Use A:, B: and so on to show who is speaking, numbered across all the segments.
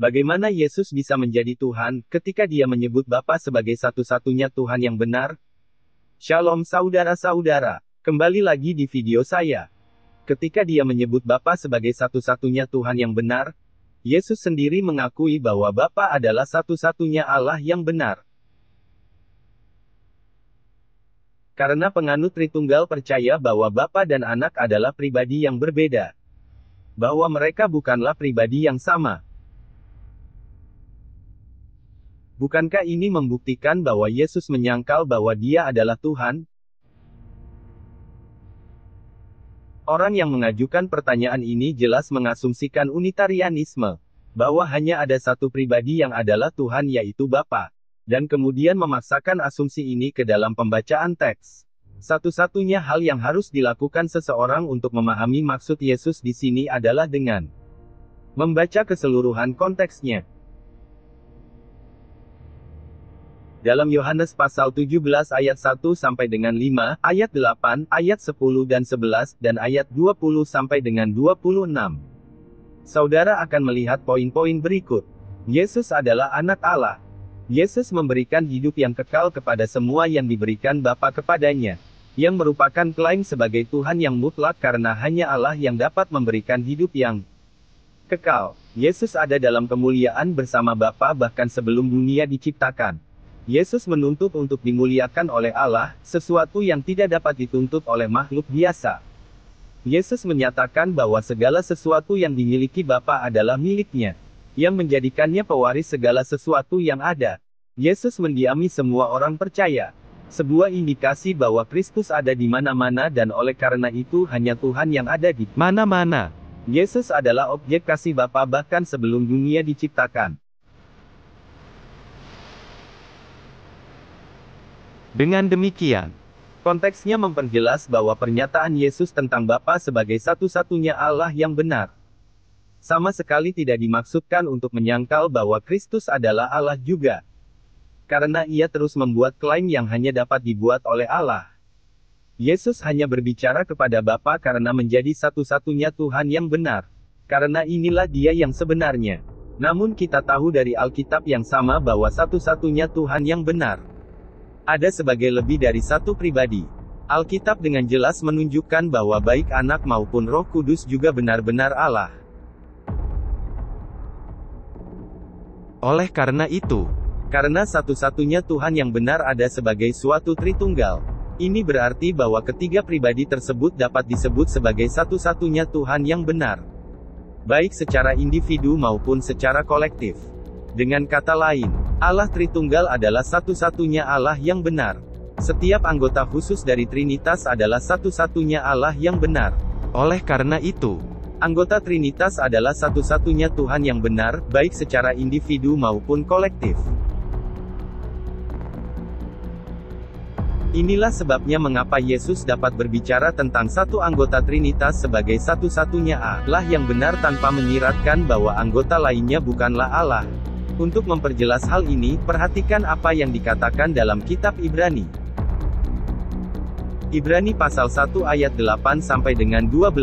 A: Bagaimana Yesus bisa menjadi Tuhan, ketika dia menyebut Bapa sebagai satu-satunya Tuhan yang benar? Shalom saudara-saudara, kembali lagi di video saya. Ketika dia menyebut Bapa sebagai satu-satunya Tuhan yang benar, Yesus sendiri mengakui bahwa Bapa adalah satu-satunya Allah yang benar. Karena penganut Tritunggal percaya bahwa Bapa dan Anak adalah pribadi yang berbeda. Bahwa mereka bukanlah pribadi yang sama. Bukankah ini membuktikan bahwa Yesus menyangkal bahwa Dia adalah Tuhan? Orang yang mengajukan pertanyaan ini jelas mengasumsikan unitarianisme, bahwa hanya ada satu pribadi yang adalah Tuhan yaitu Bapa, dan kemudian memaksakan asumsi ini ke dalam pembacaan teks. Satu-satunya hal yang harus dilakukan seseorang untuk memahami maksud Yesus di sini adalah dengan membaca keseluruhan konteksnya. Dalam Yohanes pasal 17 ayat 1 sampai dengan 5, ayat 8, ayat 10 dan 11, dan ayat 20 sampai dengan 26. Saudara akan melihat poin-poin berikut. Yesus adalah anak Allah. Yesus memberikan hidup yang kekal kepada semua yang diberikan Bapa kepadanya, yang merupakan klaim sebagai Tuhan yang mutlak karena hanya Allah yang dapat memberikan hidup yang kekal. Yesus ada dalam kemuliaan bersama Bapa bahkan sebelum dunia diciptakan. Yesus menuntut untuk dimuliakan oleh Allah, sesuatu yang tidak dapat dituntut oleh makhluk biasa. Yesus menyatakan bahwa segala sesuatu yang dimiliki Bapa adalah miliknya, yang menjadikannya pewaris segala sesuatu yang ada. Yesus mendiami semua orang percaya. Sebuah indikasi bahwa Kristus ada di mana-mana dan oleh karena itu hanya Tuhan yang ada di mana-mana. Yesus adalah objek kasih Bapa bahkan sebelum dunia diciptakan. Dengan demikian, konteksnya memperjelas bahwa pernyataan Yesus tentang Bapa sebagai satu-satunya Allah yang benar, sama sekali tidak dimaksudkan untuk menyangkal bahwa Kristus adalah Allah juga. Karena ia terus membuat klaim yang hanya dapat dibuat oleh Allah. Yesus hanya berbicara kepada Bapa karena menjadi satu-satunya Tuhan yang benar. Karena inilah Dia yang sebenarnya. Namun kita tahu dari Alkitab yang sama bahwa satu-satunya Tuhan yang benar ada sebagai lebih dari satu pribadi. Alkitab dengan jelas menunjukkan bahwa baik Anak maupun Roh Kudus juga benar-benar Allah. Oleh karena itu, karena satu-satunya Tuhan yang benar ada sebagai suatu Tritunggal, ini berarti bahwa ketiga pribadi tersebut dapat disebut sebagai satu-satunya Tuhan yang benar, baik secara individu maupun secara kolektif. Dengan kata lain, Allah Tritunggal adalah satu-satunya Allah yang benar. Setiap anggota khusus dari Trinitas adalah satu-satunya Allah yang benar. Oleh karena itu, anggota Trinitas adalah satu-satunya Tuhan yang benar, baik secara individu maupun kolektif. Inilah sebabnya mengapa Yesus dapat berbicara tentang satu anggota Trinitas sebagai satu-satunya Allah yang benar tanpa menyiratkan bahwa anggota lainnya bukanlah Allah. Untuk memperjelas hal ini, perhatikan apa yang dikatakan dalam kitab Ibrani. Ibrani pasal 1 ayat 8 sampai dengan 12.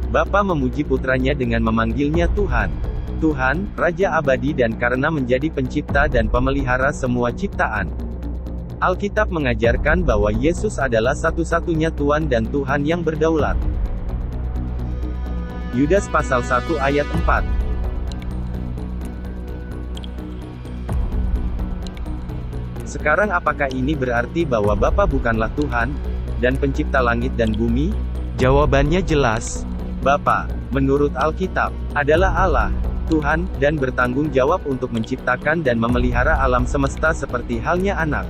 A: Bapa memuji putranya dengan memanggilnya Tuhan. Tuhan, Raja abadi dan karena menjadi pencipta dan pemelihara semua ciptaan. Alkitab mengajarkan bahwa Yesus adalah satu-satunya Tuhan dan Tuhan yang berdaulat. Yudas pasal 1 ayat 4. Sekarang apakah ini berarti bahwa Bapa bukanlah Tuhan, dan pencipta langit dan bumi? Jawabannya jelas. Bapa, menurut Alkitab, adalah Allah, Tuhan, dan bertanggung jawab untuk menciptakan dan memelihara alam semesta seperti halnya Anak.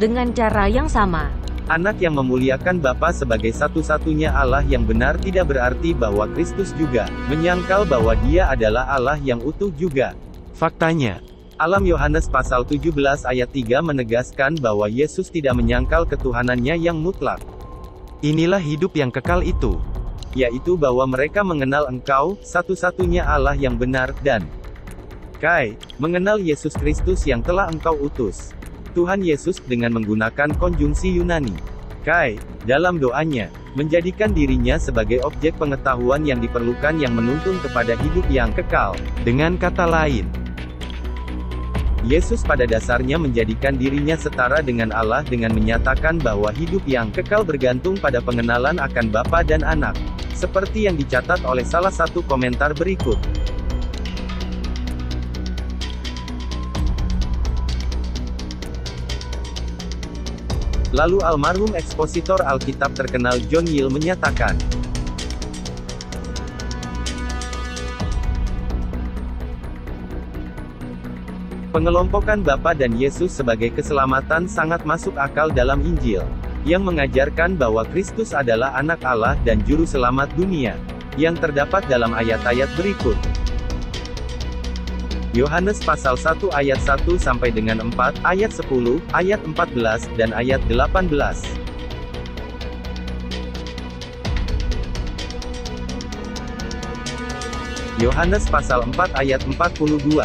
B: Dengan cara yang sama,
A: Anak yang memuliakan Bapa sebagai satu-satunya Allah yang benar tidak berarti bahwa Kristus juga menyangkal bahwa Dia adalah Allah yang utuh juga. Faktanya, Alam Yohanes pasal 17 ayat 3 menegaskan bahwa Yesus tidak menyangkal ketuhanannya yang mutlak. Inilah hidup yang kekal itu, yaitu bahwa mereka mengenal Engkau, satu-satunya Allah yang benar, dan mengenal Yesus Kristus yang telah Engkau utus. Tuhan Yesus dengan menggunakan konjungsi Yunani dalam doanya menjadikan dirinya sebagai objek pengetahuan yang diperlukan yang menuntun kepada hidup yang kekal. Dengan kata lain, Yesus pada dasarnya menjadikan dirinya setara dengan Allah dengan menyatakan bahwa hidup yang kekal bergantung pada pengenalan akan Bapa dan Anak. Seperti yang dicatat oleh salah satu komentar berikut. Lalu almarhum ekspositor Alkitab terkenal John Gill menyatakan, pengelompokan Bapa dan Yesus sebagai keselamatan sangat masuk akal dalam Injil, yang mengajarkan bahwa Kristus adalah anak Allah dan juru selamat dunia, yang terdapat dalam ayat-ayat berikut. Yohanes pasal 1 ayat 1 sampai dengan 4, ayat 10, ayat 14, dan ayat 18. Yohanes pasal 4 ayat 42.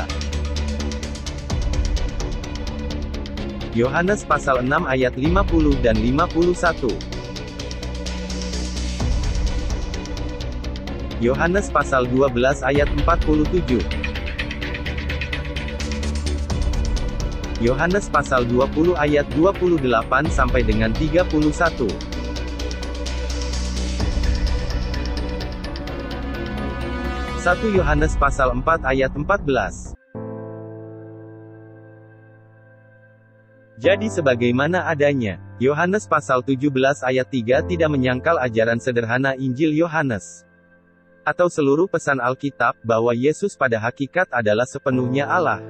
A: Yohanes pasal 6 ayat 50 dan 51. Yohanes pasal 12 ayat 47. Yohanes pasal 20 ayat 28 sampai dengan 31. Satu Yohanes pasal 4 ayat 14. Jadi sebagaimana adanya, Yohanes pasal 17 ayat 3 tidak menyangkal ajaran sederhana Injil Yohanes, atau seluruh pesan Alkitab, bahwa Yesus pada hakikat adalah sepenuhnya Allah.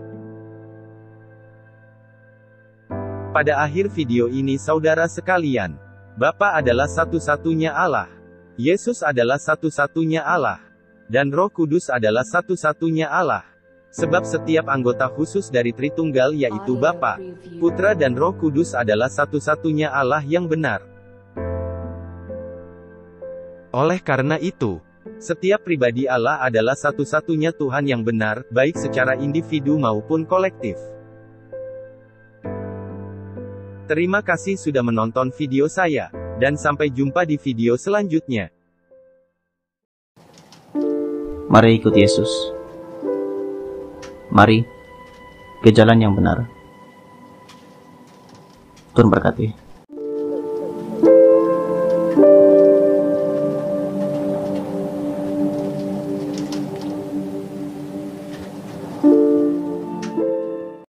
A: Pada akhir video ini saudara sekalian, Bapa adalah satu-satunya Allah, Yesus adalah satu-satunya Allah, dan Roh Kudus adalah satu-satunya Allah. Sebab setiap anggota khusus dari Tritunggal yaitu Bapa, Putra dan Roh Kudus adalah satu-satunya Allah yang benar. Oleh karena itu, setiap pribadi Allah adalah satu-satunya Tuhan yang benar, baik secara individu maupun kolektif. Terima kasih sudah menonton video saya, dan sampai jumpa di video selanjutnya.
C: Mari ikut Yesus. Mari ke jalan yang benar. Tuhan berkati.